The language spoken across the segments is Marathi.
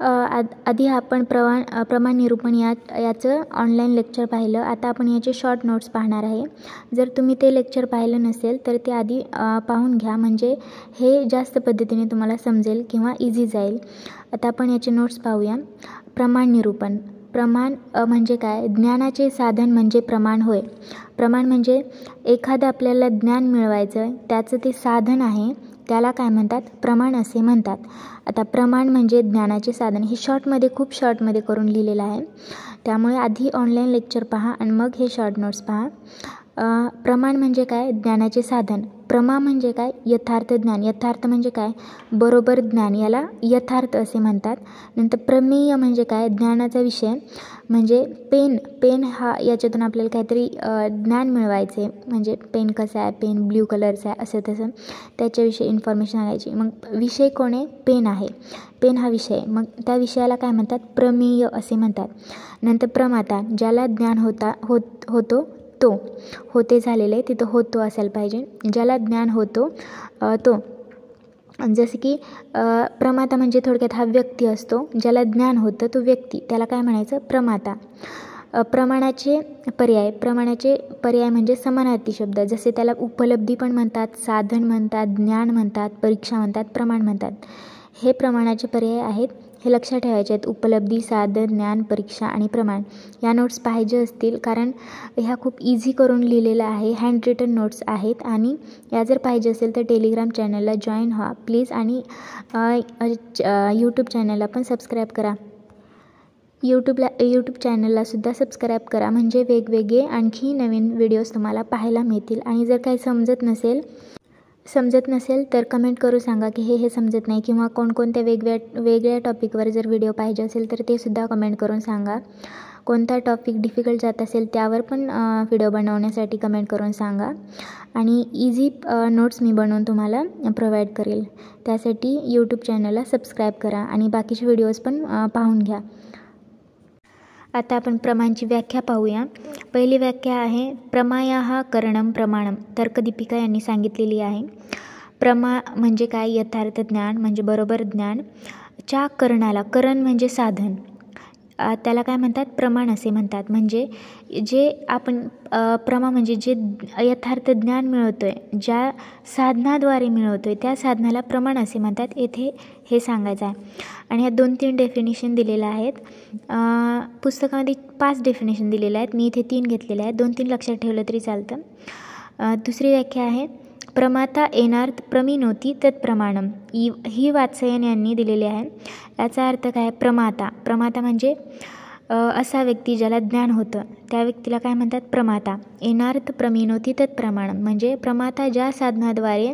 आधी आपण प्रमाण निरूपण याचं ऑनलाईन लेक्चर पाहिलं. आता आपण याचे शॉर्ट नोट्स पाहणार आहे. जर तुम्ही ते लेक्चर पाहिलं नसेल तर ते आधी पाहून घ्या, म्हणजे हे जास्त पद्धतीने तुम्हाला समजेल किंवा इझी जाईल. आता आपण याचे नोट्स पाहूया. प्रमाण निरूपण. प्रमाण म्हणजे काय? ज्ञानाचे साधन म्हणजे प्रमाण होय. प्रमाण म्हणजे एखादं आपल्याला ज्ञान मिळवायचं त्याचं ते साधन आहे, त्याला काय म्हणतात? प्रमाण असे म्हणतात. आता प्रमाण म्हणजे ज्ञानाचे साधन. हे खूप शॉर्टमध्ये करून लिहिलेलं आहे, त्यामुळे आधी ऑनलाईन लेक्चर पहा आणि मग हे शॉर्ट नोट्स पहा. प्रमाण म्हणजे काय? ज्ञानाचे साधन. प्रमा म्हणजे काय? यथार्थ ज्ञान. यथार्थ म्हणजे काय? बरोबर ज्ञान, याला यथार्थ असे म्हणतात. नंतर प्रमेय म्हणजे काय? ज्ञानाचा विषय. म्हणजे पेन हा याच्यातून आपल्याला काहीतरी ज्ञान मिळवायचे, म्हणजे पेन कसा आहे, पेन ब्ल्यू कलरचा आहे, असं तसं त्याच्याविषयी इन्फॉर्मेशन सांगायची. मग विषय कोण आहे? पेन आहे. पेन हा विषय. मग त्या विषयाला काय म्हणतात? प्रमेय असे म्हणतात. नंतर प्रमाता, ज्याला ज्ञान होतो तो. होते झालेलं आहे, तिथं होतो असायला पाहिजे. ज्याला ज्ञान होतो तो. जसं की प्रमाता म्हणजे थोडक्यात हा व्यक्ती असतो. ज्याला ज्ञान होतं तो व्यक्ती, त्याला काय म्हणायचं? प्रमाता. प्रमाणाचे पर्याय म्हणजे समानार्थी शब्द. जसे त्याला उपलब्धी पण म्हणतात, साधन म्हणतात, ज्ञान म्हणतात, परीक्षा म्हणतात, प्रमाण म्हणतात. हे प्रमाणाचे पर्याय आहेत. हे लक्षात ठेवायचे आहेत. उपलब्धी, साधन, ज्ञान, परीक्षा आणि प्रमाण. या नोट्स पाहिजे असतील, कारण ह्या खूप इझी करून लिहिलेल्या आहे. हँड रिटन नोट्स आहेत. आणि या जर पाहिजे असेल तर टेलिग्राम चॅनलला जॉईन व्हा प्लीज. आणि यूट्यूब चॅनलला पण सबस्क्राईब करा. यूट्यूब चॅनललासुद्धा सबस्क्राईब करा, म्हणजे वेगवेगळे आणखी नवीन व्हिडिओज तुम्हाला पाहायला मिळतील. आणि जर काही समजत नसेल तर कमेंट करू सांगा की हे समजत नाही, किंवा कोणकोणत्या वेगळ्या टॉपिकवर जर व्हिडिओ पाहिजे असेल तर ते सुद्धा कमेंट करून सांगा. कोणता टॉपिक डिफिकल्ट जात असेल त्यावर पण व्हिडिओ बनवण्यासाठी कमेंट करून सांगा. आणि इझी नोट्स मी बनवून तुम्हाला प्रोव्हाइड करेल. त्यासाठी यूट्यूब चॅनलला सबस्क्राईब करा आणि बाकीचे व्हिडिओज पण पाहून घ्या. आता आपण प्रमाणची व्याख्या पाहूया. पहिली व्याख्या आहे प्रमायाः करणं प्रमाणम. तर्कदीपिका यांनी सांगितलेली आहे. प्रमा म्हणजे काय? यथार्थ ज्ञान म्हणजे बरोबर ज्ञान. च्या करणाला, करण म्हणजे साधन, त्याला काय म्हणतात? प्रमाण असे म्हणतात. म्हणजे जे आपण प्रमा म्हणजे जे यथार्थ ज्ञान मिळवतो आहे, ज्या साधनाद्वारे मिळवतो आहे त्या साधनाला प्रमाण असे म्हणतात. येथे हे सांगायचं आहे. आणि ह्या 2-3 डेफिनेशन दिलेल्या आहेत. पुस्तकामध्ये 5 डेफिनेशन दिलेल्या आहेत. मी इथे 3 घेतलेल्या आहेत. 2-3 लक्षात ठेवलं तरी चालतं. दुसरी व्याख्या आहे प्रमाता येणार्थ प्रमिनोती तत्प्रमाणम. ही वात्सायन यांनी दिलेली आहे. याचा अर्थ काय? प्रमाता म्हणजे असा व्यक्ती ज्याला ज्ञान होतं त्या व्यक्तीला काय म्हणतात? प्रमाता. येणार्थ प्रमिनोती तत्प्रमाणम म्हणजे प्रमाता ज्या साधनाद्वारे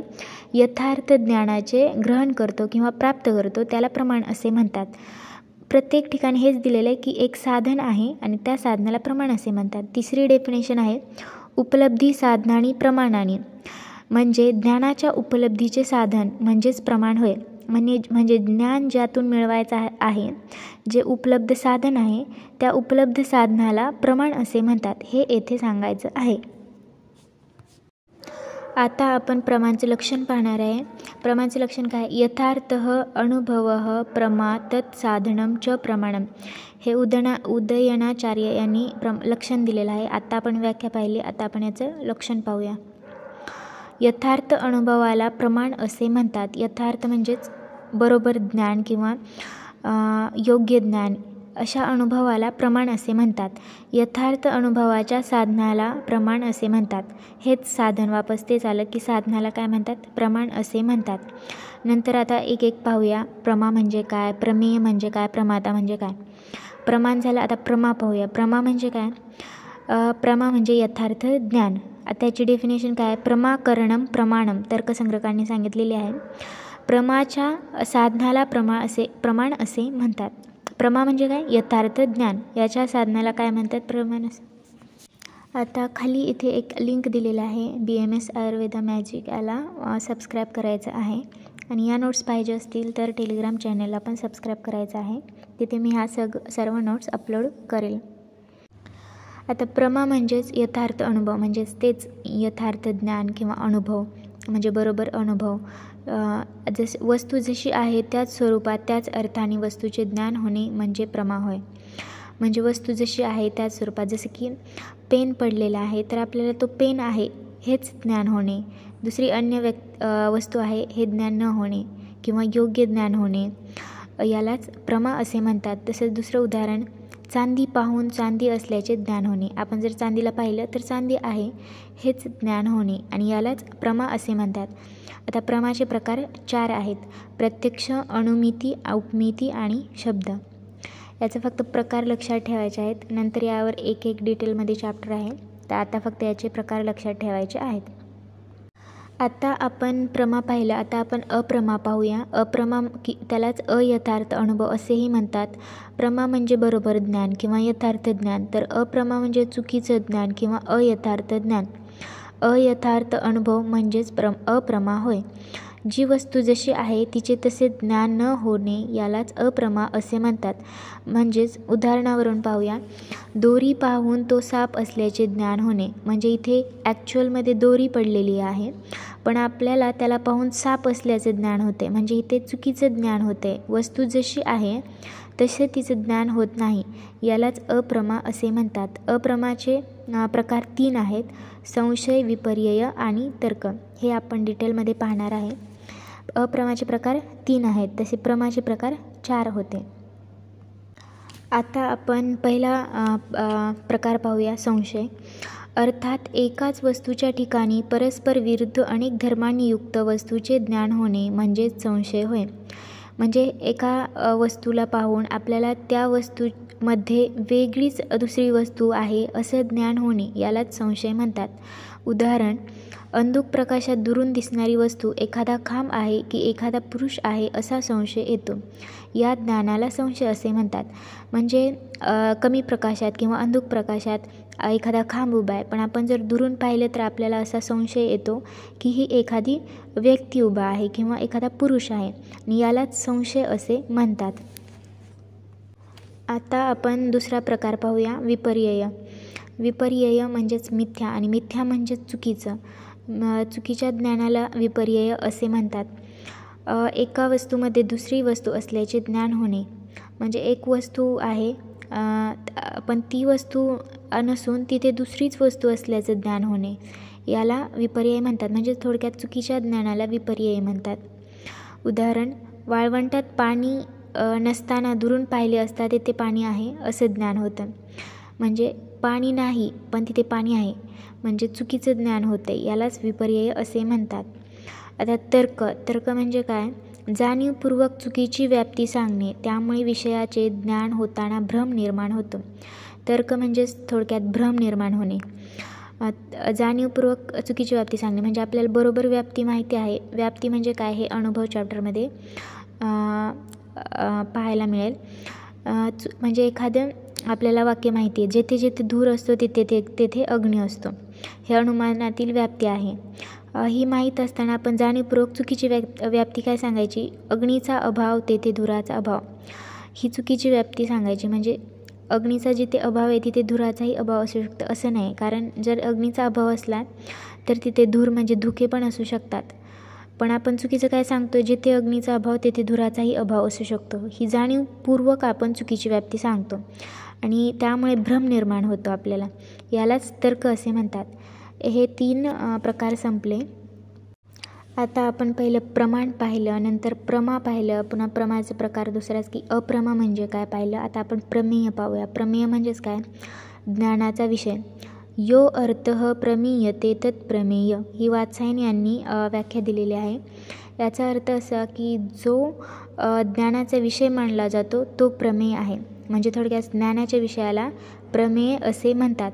यथार्थ ज्ञानाचे ग्रहण करतो किंवा प्राप्त करतो त्याला प्रमाण असे म्हणतात. प्रत्येक ठिकाणी हेच दिलेलं आहे की एक साधन आहे आणि त्या साधनाला प्रमाण असे म्हणतात. तिसरी डेफिनेशन आहे उपलब्धी साधनानी प्रमाणानी. म्हणजे ज्ञानाच्या उपलब्धीचे साधन म्हणजेच प्रमाण होय. म्हणजे ज्ञान ज्यातून मिळवायचं आहे, जे उपलब्ध साधन आहे त्या उपलब्ध साधनाला प्रमाण असे म्हणतात. हे येथे सांगायचं आहे. आता आपण प्रमाणचं लक्षण पाहणार आहे. प्रमाणचं लक्षण काय? यथार्थः अनुभवः प्रमा तत् साधनं च प्रमाणम. हे उदयनाचार्य यांनी लक्षण दिलेलं आहे. आता आपण व्याख्या पाहिली. आता आपण याचं लक्षण पाहूया. यथार्थ अनुभवाला प्रमाण असे म्हणतात. यथार्थ म्हणजेच बरोबर ज्ञान किंवा योग्य ज्ञान, अशा अनुभवाला प्रमाण असे म्हणतात. यथार्थ अनुभवाच्या साधनाला प्रमाण असे म्हणतात. हेच साधन वापस तेच आलं की साधनाला काय म्हणतात? प्रमाण असे म्हणतात. नंतर आता एक एक पाहूया. प्रमा म्हणजे काय? प्रमेय म्हणजे काय? प्रमाता म्हणजे काय? प्रमाण झालं. आता प्रमा पाहूया. प्रमा म्हणजे काय? प्रमा म्हणजे यथार्थ ज्ञान. त्याची डेफिनेशन काय? प्रमाकरणम प्रमाणम. तर्कसंग्रकांनी सांगितलेले आहे. प्रमाच्या साधनाला प्रमाण असे म्हणतात. प्रमा म्हणजे काय? यथार्थ ज्ञान. याच्या साधनाला काय म्हणतात? प्रमाण असे. आता खाली इथे एक लिंक दिलेला आहे BMS आयुर्वेदा मॅजिक. याला सबस्क्राईब करायचं आहे. आणि या नोट्स पाहिजे असतील तर टेलिग्राम चॅनलला पण सबस्क्राईब करायचं आहे. तिथे मी ह्या सर्व नोट्स अपलोड करेल. आता प्रमा म्हणजेच यथार्थ अनुभव, म्हणजेच तेच यथार्थ ज्ञान किंवा अनुभव. म्हणजे बरोबर अनुभव. वस्तू जशी आहे त्याच स्वरूपात त्याच अर्थाने वस्तूचे ज्ञान होणे म्हणजे प्रमा होय. म्हणजे वस्तू जशी आहे त्याच स्वरूपात, जसं की पेन पडलेला आहे तर आपल्याला तो पेन आहे हेच ज्ञान होणे, दुसरी अन्य वस्तू आहे हे ज्ञान न होणे किंवा योग्य ज्ञान होणे, यालाच प्रमा असे म्हणतात. तसंच दुसरं उदाहरण, चांदी पाहून चांदी असल्याचे ज्ञान होणे. आपण जर चांदीला पाहिलं तर चांदी आहे हेच ज्ञान होणे आणि यालाच प्रमा असे म्हणतात. आता प्रमाचे प्रकार 4 आहेत: प्रत्यक्ष, अणुमिती, औपमिती आणि शब्द. याचा फक्त प्रकार लक्षात ठेवायचे आहेत. नंतर यावर एक डिटेलमध्ये चॅप्टर आहे, तर आता फक्त याचे प्रकार लक्षात ठेवायचे आहेत. आता आपण प्रमा पाहिलं, आता आपण अप्रमा पाहूया. अप्रमा त्यालाच अयथार्थ अनुभव असेही म्हणतात. प्रमा म्हणजे बरोबर ज्ञान किंवा यथार्थ ज्ञान, तर अप्रमा म्हणजे चुकीचं ज्ञान किंवा अयथार्थ ज्ञान. अयथार्थ अनुभव म्हणजेच अप्रमा होय. जी वस्तू जशी आहे तिचे तसे ज्ञान न होणे यालाच अप्रमा असे म्हणतात. म्हणजेच उदाहरणावरून पाहूया. दोरी पाहून तो साप असल्याचे ज्ञान होणे, म्हणजे इथे ॲक्च्युअलमध्ये दोरी पडलेली आहे पण आपल्याला त्याला पाहून साप असल्याचे ज्ञान होते, म्हणजे इथे चुकीचं ज्ञान होते. वस्तू जशी आहे तसे तिचं ज्ञान होत नाही, यालाच अप्रमा असे म्हणतात. अप्रमाचे प्रकार 3 आहेत: संशय, विपर्यय आणि तर्क. हे आपण डिटेलमध्ये पाहणार आहे. अप्रमाचे प्रकार 3 आहेत, तसे प्रमाचे प्रकार 4 होते. आता आपण पहिला प्रकार पाहूया, संशय. अर्थात एकाच वस्तूच्या ठिकाणी परस्पर विरुद्ध अनेक धर्मांनी युक्त वस्तूचे ज्ञान होणे म्हणजेच संशय होय. म्हणजे एका वस्तूला पाहून आपल्याला त्या वस्तूमध्ये वेगळीच दुसरी वस्तू आहे असं ज्ञान होणे यालाच संशय म्हणतात. उदाहरण, अंधुक प्रकाशात दुरून दिसणारी वस्तू एखादा खांब आहे की एखादा पुरुष आहे असा संशय येतो, या ज्ञानाला संशय असे म्हणतात. म्हणजे कमी प्रकाशात किंवा अंधुक प्रकाशात एखादा खांब उभा आहे पण आपण जर दुरून पाहिलं तर आपल्याला असा संशय येतो की ही एखादी व्यक्ती उभा आहे किंवा एखादा पुरुष आहे आणि यालाच संशय असे म्हणतात. आता आपण दुसरा प्रकार पाहूया, विपर्यय. विपर्यय म्हणजेच मिथ्या आणि मिथ्या म्हणजेच चुकीचं. चुकीच्या ज्ञानाला विपर्यय असे म्हणतात. एका वस्तूमध्ये दुसरी वस्तू असल्याचे ज्ञान होणे, म्हणजे एक वस्तू आहे पण ती वस्तू नसून तिथे दुसरीच वस्तू असल्याचं ज्ञान होणे, याला विपर्यय म्हणतात. म्हणजे थोडक्यात चुकीच्या ज्ञानाला विपर्यय म्हणतात. उदाहरण, वाळवंटात पाणी नसताना दुरून पाहिले असता तिथे पाणी आहे असं ज्ञान होतं, म्हणजे पाणी नाही पण तिथे पाणी आहे, म्हणजे चुकीचं ज्ञान होते, यालाच विपर्यय असे म्हणतात. आता तर्क. तर्क म्हणजे काय? जाणीवपूर्वक चुकीची व्याप्ती सांगणे, त्यामुळे विषयाचे ज्ञान होताना भ्रम निर्माण होतो. तर्क म्हणजेच थोडक्यात भ्रम निर्माण होणे. जाणीवपूर्वक चुकीची व्याप्ती सांगणे म्हणजे आपल्याला बरोबर व्याप्ती माहिती आहे. व्याप्ती म्हणजे काय हे अनुभव चॅप्टरमध्ये पाहायला मिळेल. म्हणजे एखादं आपल्याला वाक्य माहिती आहे, जेथे जेथे धूर असतो तेथे अग्नी असतो, हे अनुमानातील व्याप्ती आहे. ही माहीत असताना आपण जाणीवपूर्वक चुकीची व्याप्ती काय सांगायची? अग्नीचा अभाव तेथे धुराचा अभाव, ही चुकीची व्याप्ती सांगायची. म्हणजे अग्नीचा जिथे अभाव आहे तिथे धुराचाही अभाव असू शकतो असं नाही, कारण जर अग्नीचा अभाव असला तर तिथे धूर म्हणजे धुके पण असू शकतात. पण आपण चुकीचं काय सांगतो? जिथे अग्नीचा अभाव तेथे धुराचाही अभाव असू शकतो, ही जाणीवपूर्वक आपण चुकीची व्याप्ती सांगतो आणि त्यामुळे भ्रम निर्माण होतो आपल्याला, यालाच तर्क असे म्हणतात. हे 3 प्रकार संपले. आता आपण पहिलं प्रमाण पाहिलं, नंतर प्रमा पाहिलं, पुन्हा प्रमाचे प्रकार दुसराच की अप्रमा म्हणजे काय पाहिलं. आता आपण प्रमेय पाहूया. प्रमेय म्हणजेच काय? ज्ञानाचा विषय. यो अर्थः प्रमीयते तत् प्रमेय, ही वात्सायन यांनी व्याख्या दिलेली आहे. याचा अर्थ असा की जो ज्ञानाचा विषय मानला जातो तो प्रमेय आहे. म्हणजे थोडक्यात ज्ञानाच्या विषयाला प्रमेय असे म्हणतात.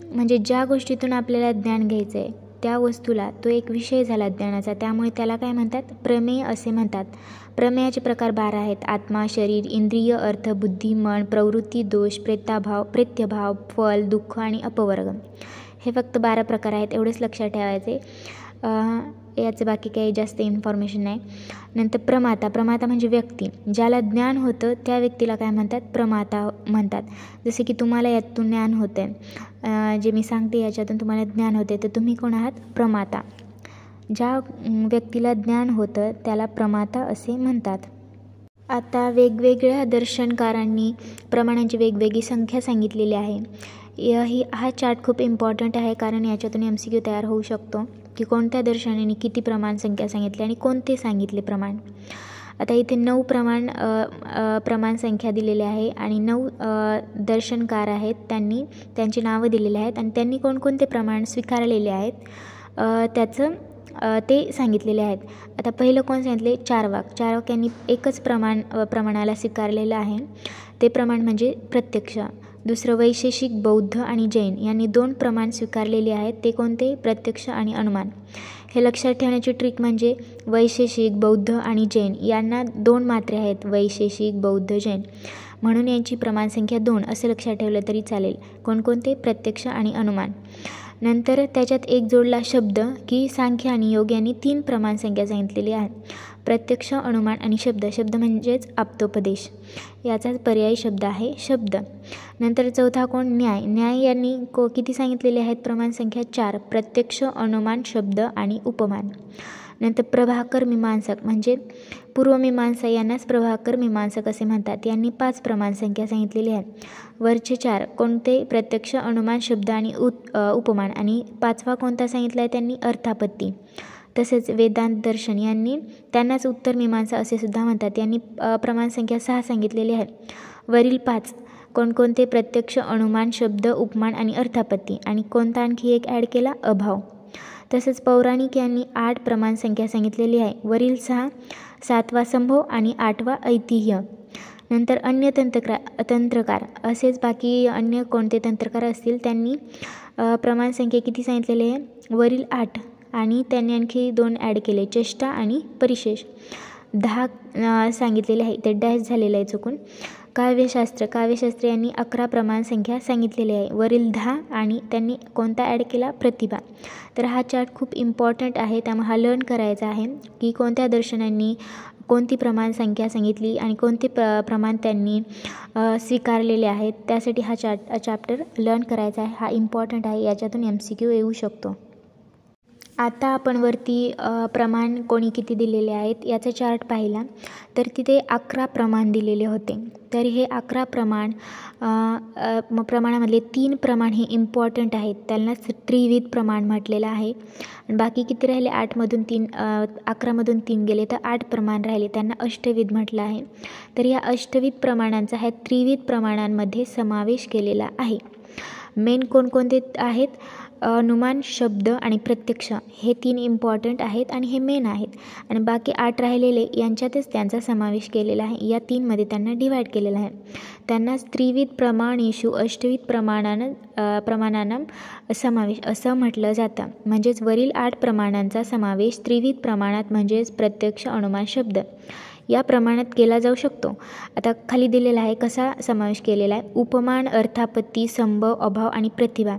म्हणजे ज्या गोष्टीतून आपल्याला ज्ञान घ्यायचं आहे त्या वस्तूला तो एक विषय झाला ज्ञानाचा, त्यामुळे त्याला काय म्हणतात? प्रमेय असे म्हणतात. प्रमेयाचे प्रकार 12 आहेत: आत्मा, शरीर, इंद्रिय, अर्थ, बुद्धी, मन, प्रवृत्ती, दोष, प्रेत्यभाव, फल, दुःख आणि अपवर्ग. हे फक्त 12 प्रकार आहेत, एवढेच लक्षात ठेवायचे. याचं बाकी काही जास्त इन्फॉर्मेशन नाही. नंतर प्रमाता. प्रमाता म्हणजे व्यक्ती, ज्याला ज्ञान होतं त्या व्यक्तीला काय म्हणतात? प्रमाता म्हणतात. जसे की तुम्हाला यातून ज्ञान होतं आहे, जे मी सांगते याच्यातून तुम्हाला ज्ञान होते, तर तुम्ही कोण आहात? प्रमाता. ज्या व्यक्तीला ज्ञान होतं त्याला प्रमाता असे म्हणतात. आता वेगवेगळ्या दर्शनकारांनी प्रमाणांची वेगवेगळी संख्या सांगितलेली आहे. हा चार्ट खूप इम्पॉर्टंट आहे, कारण याच्यातून MCQ तयार होऊ शकतो की कोणत्या दर्शनाने किती प्रमाण संख्या सांगितली आणि कोणते सांगितले प्रमाण. आता इथे 9 प्रमाण संख्या दिलेली आहे आणि 9 दर्शनकार आहेत, त्यांची नावं दिलेली आहेत आणि त्यांनी कोणकोणते प्रमाण स्वीकारलेले आहेत त्याचं ते सांगितलेले आहेत. आता पहिलं कोण सांगितले? चार्वाक यांनी एकच प्रमाणाला स्वीकारलेलं आहे, ते प्रमाण म्हणजे प्रत्यक्ष. दुसरं वैशेषिक बौद्ध आणि जैन यांनी 2 प्रमाण स्वीकारलेले आहेत, ते कोणते? प्रत्यक्ष आणि अनुमान. हे लक्षात ठेवण्याची ट्रिक म्हणजे वैशेषिक बौद्ध आणि जैन यांना 2 मात्रे आहेत, वैशेषिक बौद्ध जैन, म्हणून यांची प्रमाण संख्या 2 असं लक्षात ठेवलं तरी चालेल. कोणकोणते? प्रत्यक्ष आणि अनुमान. नंतर त्याच्यात एक जोडला शब्द की सांख्य आणि योग यांनी 3 प्रमाण संख्या सांगितलेली आहे, प्रत्यक्ष, अनुमान आणि शब्द. शब्द म्हणजेच आप्तोपदेश, याचाच पर्यायी शब्द आहे शब्द. नंतर चौथा कोण? न्याय यांनी किती सांगितलेले आहेत प्रमाण संख्या? 4, प्रत्यक्ष, अनुमान, शब्द आणि उपमान. नंतर प्रभाकर मीमांसक म्हणजे पूर्वमीमांसा यांनाच प्रभाकर मीमांसक असे म्हणतात, यांनी 5 प्रमाण संख्या सांगितलेली आहे. वरचे 4 कोणते? प्रत्यक्ष, अनुमान, शब्द आणि उपमान. आणि 5वा कोणता सांगितला आहे त्यांनी? अर्थापत्ती. तसेच वेदांत दर्शन यांनी त्यांनाच उत्तर मीमांसा असे सुद्धा म्हणतात, यांनी प्रमाण संख्या 6 सांगितलेली आहे. वरील 5 कोणकोणते? प्रत्यक्ष, अनुमान, शब्द, उपमान आणि अर्थापत्ती. आणि कोणता आणखी एक ॲड केला? अभाव. तसेच पौराणिक यांनी 8 प्रमाण संख्या सांगितलेली आहे. वरील 6, 7वा संभव आणि 8वा ऐतिह्य. नंतर अन्य तंत्रकार असेच बाकी अन्य कोणते तंत्रकार असतील त्यांनी प्रमाण संख्या किती सांगितलेली आहे? वरील 8 आणि त्यांनी आणखी 2 ॲड केले, चेष्टा आणि परिशेष. 10 सांगितलेले आहे, ते डॅश झालेलं आहे चुकून. काव्यशास्त्र यांनी 11 प्रमाण संख्या सांगितलेली आहे. वरील 10 आणि त्यांनी कोणता ॲड केला? प्रतिभा. तर हा चार्ट खूप इम्पॉर्टंट आहे, त्यामुळे हा लर्न करायचा आहे की कोणत्या दर्शनांनी कोणती प्रमाण संख्या सांगितली आणि कोणते प्रमाण त्यांनी स्वीकारलेले आहेत. त्यासाठी हा चॅप्टर लर्न करायचा आहे. हा इम्पॉर्टंट आहे, याच्यातून MCQ येऊ शकतो. आता आपण वरती प्रमाण कोणी किती दिलेले आहेत याचा चार्ट पाहिला तर तिथे 11 प्रमाण दिलेले होते. तर हे 11 प्रमाणामधले 3 प्रमाण हे इम्पॉर्टंट आहेत, त्यांनाच त्रिविध प्रमाण म्हटलेलं आहे. बाकी किती राहिले? 11मधून 3 गेले तर 8 प्रमाण राहिले, त्यांना अष्टविध म्हटलं आहे. तर या अष्टविध प्रमाणांचा ह्या त्रिविध प्रमाणांमध्ये समावेश केलेला आहे. मेन कोणकोणते आहेत? अनुमान, शब्द आणि प्रत्यक्ष हे 3 इम्पॉर्टंट आहेत आणि हे मेन आहेत. आणि बाकी 8 राहिलेले यांच्यातच त्यांचा समावेश केलेला आहे. या 3मध्ये त्यांना डिवाईड केलेला आहे. त्यांनाच त्रिविध प्रमाणेषु अष्टविध प्रमाणांना समावेश असं म्हटलं जातं. म्हणजेच वरील 8 प्रमाणांचा समावेश त्रिविध प्रमाणात म्हणजेच प्रत्यक्ष, अनुमान, शब्द या प्रमाणात केला जाऊ शकतो. आता खाली दिलेला आहे कसा समावेश केलेला आहे. उपमान, अर्थापत्ती, संभव, अभाव आणि प्रतिभा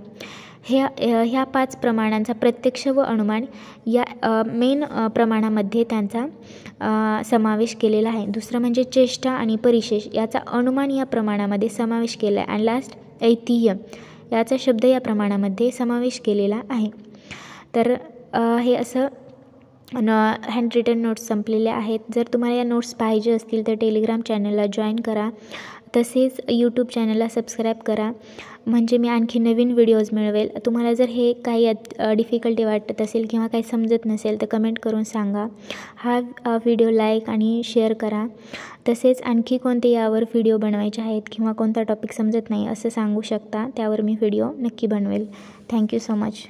ह्या 5 प्रमाणांचा प्रत्यक्ष व अनुमान या मेन प्रमाणामध्ये त्यांचा समावेश केलेला आहे. दुसरं म्हणजे चेष्टा आणि परिशेष याचा अनुमान या प्रमाणामध्ये समावेश केला आहे. आणि लास्ट ऐतिह्य याचा शब्द या प्रमाणामध्ये समावेश केलेला आहे. तर हे असं हँड रिटन नोट्स संपलेले आहेत. जर तुम्हाला या नोट्स पाहिजे असतील तर टेलिग्राम चॅनलला जॉईन करा, तसेच यूट्यूब चॅनलला सबस्क्राईब करा, म्हणजे मी आणखी नवीन व्हिडिओज मिळवेल. तुम्हाला जर हे काही डिफिकल्टी वाटत असेल किंवा काही समजत नसेल तर कमेंट करून सांगा. हा व्हिडिओ लाईक आणि शेअर करा. तसेच आणखी कोणते यावर व्हिडिओ बनवायचे आहेत किंवा कोणता टॉपिक समजत नाही असं सांगू शकता, त्यावर मी व्हिडिओ नक्की बनवेल. Thank you so much.